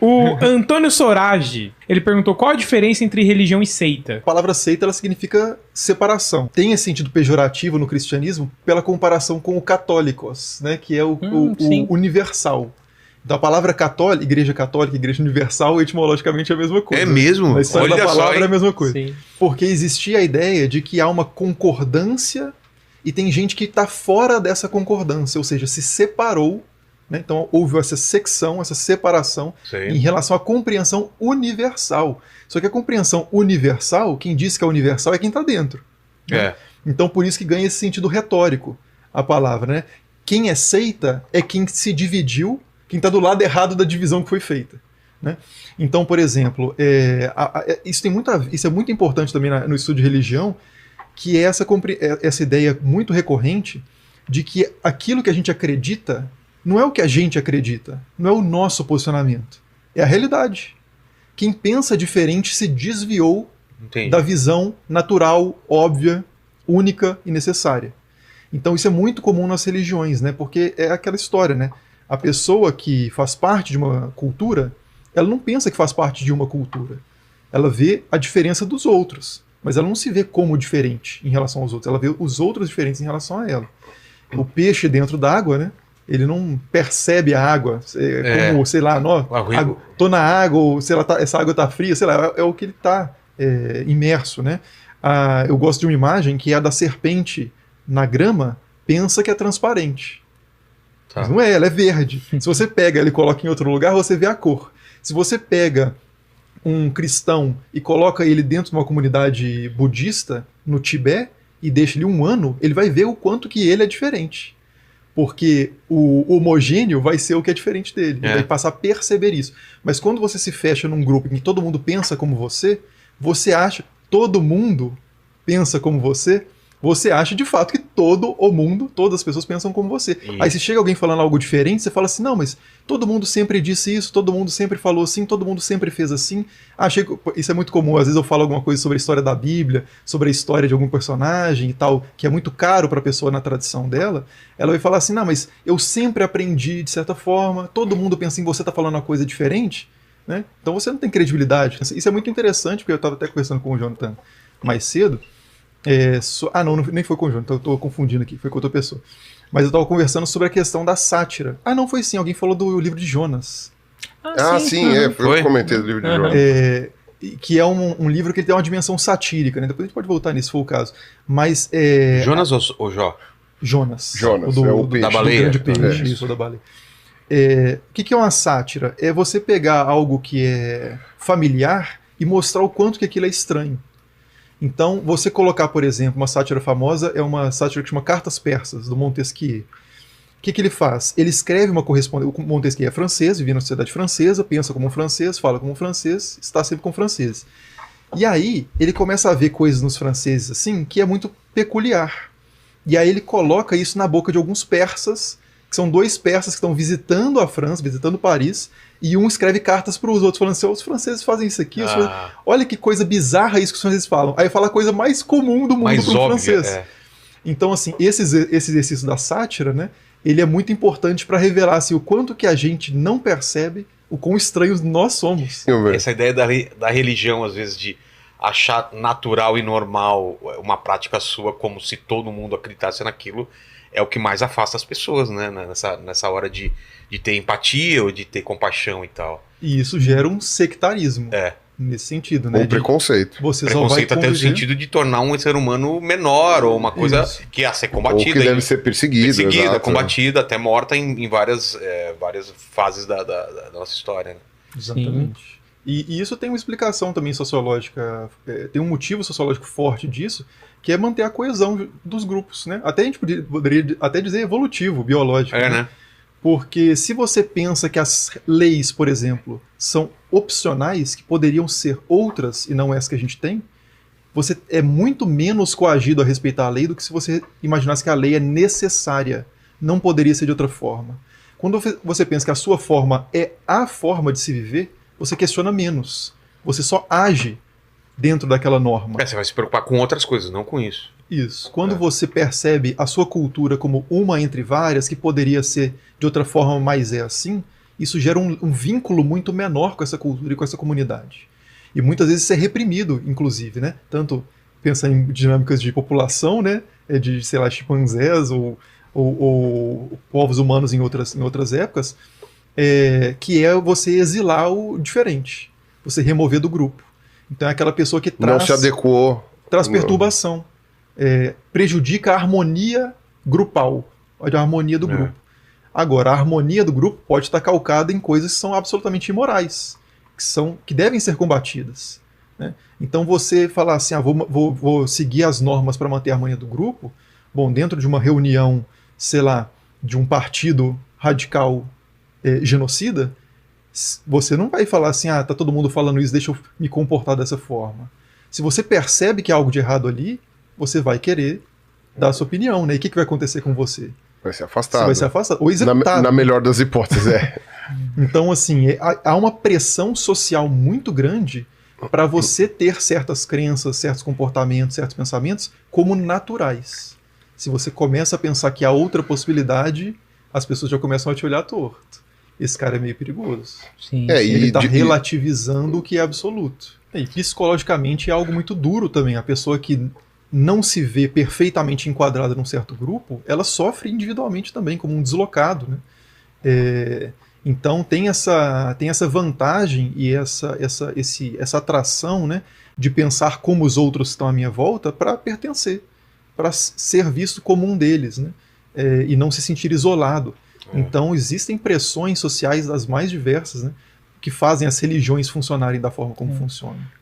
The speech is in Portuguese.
O Antônio Sorage, ele perguntou qual a diferença entre religião e seita. A palavra seita, ela significa separação. Tem esse sentido pejorativo no cristianismo pela comparação com o católicos, né, que é o universal. Então a palavra católica, igreja universal, etimologicamente é a mesma coisa. É mesmo? Na história da palavra é a mesma coisa. Sim. Porque existia a ideia de que há uma concordância e tem gente que está fora dessa concordância, ou seja, se separou, né? Então houve essa secção, essa separação em relação à compreensão universal. Só que a compreensão universal, quem diz que é universal é quem está dentro. Né? Então por isso que ganha esse sentido retórico a palavra. Né? Quem é seita é quem se dividiu, quem está do lado errado da divisão que foi feita. Né? Então, por exemplo, isso é muito importante também no estudo de religião, que é essa ideia muito recorrente de que aquilo que a gente acredita não é o que a gente acredita, não é o nosso posicionamento, é a realidade. Quem pensa diferente se desviou da visão natural, óbvia, única e necessária. Então isso é muito comum nas religiões, né? Porque é aquela história, né? A pessoa que faz parte de uma cultura, ela não pensa que faz parte de uma cultura. Ela vê a diferença dos outros, mas ela não se vê como diferente em relação aos outros. Ela vê os outros diferentes em relação a ela. O peixe dentro d'água, né? Ele não percebe a água como, sei lá, tô na água, ou sei lá, essa água tá fria, sei lá, é o que ele tá imerso, né? Eu gosto de uma imagem que é a da serpente na grama, pensa que é transparente. Mas não é, ela é verde. Se você pega ela e coloca em outro lugar, você vê a cor. Se você pega um cristão e coloca ele dentro de uma comunidade budista, no Tibete, e deixa ele 1 ano, ele vai ver o quanto que ele é diferente. Porque o homogêneo vai ser o que é diferente dele. Ele vai passar a perceber isso. Mas quando você se fecha num grupo em que todo mundo pensa como você acha que todo mundo pensa como você acha de fato que todo o mundo, todas as pessoas pensam como você. Aí se chega alguém falando algo diferente, você fala assim, não, mas todo mundo sempre disse isso, todo mundo sempre falou assim, todo mundo sempre fez assim. Isso é muito comum, às vezes eu falo alguma coisa sobre a história da Bíblia, sobre a história de algum personagem e tal, que é muito caro para a pessoa na tradição dela, ela vai falar assim, não, mas eu sempre aprendi de certa forma, todo mundo pensa em você tá falando uma coisa diferente, né? Então você não tem credibilidade. Isso é muito interessante, porque eu estava até conversando com o Jonathan mais cedo, nem foi com o João, então eu tô confundindo aqui, foi com outra pessoa. Mas eu tava conversando sobre a questão da sátira. Não, foi sim, alguém falou do livro de Jonas. Sim, eu comentei do livro de Jonas. Que é um livro que ele tem uma dimensão satírica, né? Depois a gente pode voltar nisso, se for o caso. Mas Jonas ou Jó? Jonas. O peixe. Da baleia. Do grande peixe, isso, da baleia. O que é uma sátira? É você pegar algo que é familiar e mostrar o quanto que aquilo é estranho. Então, você colocar, por exemplo, uma sátira famosa é uma sátira que chama Cartas Persas, do Montesquieu. O que ele faz? Ele escreve uma correspondência. O Montesquieu é francês, vive na sociedade francesa, pensa como um francês, fala como um francês, está sempre com franceses. E aí, ele começa a ver coisas nos franceses assim que é muito peculiar. E aí ele coloca isso na boca de alguns persas, que são 2 persas que estão visitando a França, visitando Paris, e um escreve cartas para os outros, falando assim, os franceses fazem isso aqui, olha que coisa bizarra isso que os franceses falam. Aí fala a coisa mais comum do mundo para um francês. Então, assim, esse exercício da sátira, né, ele é muito importante para revelar assim, o quanto que a gente não percebe o quão estranhos nós somos. Essa ideia da religião, às vezes, de achar natural e normal uma prática sua como se todo mundo acreditasse naquilo, é o que mais afasta as pessoas, né? Nessa hora de ter empatia ou de ter compaixão e tal. E isso gera um sectarismo. Nesse sentido, né? Ou preconceito. Preconceito até no sentido de tornar um ser humano menor, ou uma coisa que ia ser combatida. Ou que deve ser perseguida, combatida, até morta em várias fases da nossa história. Né? Exatamente. E isso tem uma explicação também sociológica, tem um motivo sociológico forte disso, que é manter a coesão dos grupos, né? Até a gente poderia até dizer evolutivo, biológico. Né? Porque se você pensa que as leis, por exemplo, são opcionais, que poderiam ser outras e não essa que a gente tem, você é muito menos coagido a respeitar a lei do que se você imaginasse que a lei é necessária, não poderia ser de outra forma. Quando você pensa que a sua forma é a forma de se viver, você questiona menos. Você só age dentro daquela norma. Você vai se preocupar com outras coisas, não com isso. Isso. Quando você percebe a sua cultura como uma entre várias, que poderia ser de outra forma, mas é assim, isso gera um vínculo muito menor com essa cultura e com essa comunidade. E muitas vezes isso é reprimido, inclusive, né? Tanto pensar em dinâmicas de população, né? De, sei lá, chimpanzés ou povos humanos em outras épocas, que é você exilar o diferente, você remover do grupo. Então é aquela pessoa que não se adequou, traz perturbação, prejudica a harmonia grupal, a harmonia do grupo. Agora, a harmonia do grupo pode estar calcada em coisas que são absolutamente imorais, que devem ser combatidas, né? Então você falar assim, vou seguir as normas para manter a harmonia do grupo, bom, dentro de uma reunião, sei lá, de um partido radical genocida, você não vai falar assim, tá todo mundo falando isso, deixa eu me comportar dessa forma. Se você percebe que há algo de errado ali, você vai querer dar a sua opinião, né? E o que vai acontecer com você? Vai ser afastado. Você vai ser afastado ou executado. Na melhor das hipóteses, Então, assim, há uma pressão social muito grande para você ter certas crenças, certos comportamentos, certos pensamentos como naturais. Se você começa a pensar que há outra possibilidade, as pessoas já começam a te olhar torto. Esse cara é meio perigoso. Sim. Ele está relativizando o que é absoluto. E psicologicamente é algo muito duro também. A pessoa que não se vê perfeitamente enquadrada num certo grupo, ela sofre individualmente também, como um deslocado, né? Então tem essa vantagem e essa atração, né, de pensar como os outros estão à minha volta para pertencer, para ser visto como um deles, né? E não se sentir isolado. Então existem pressões sociais das mais diversas, né, que fazem as religiões funcionarem da forma como funcionam.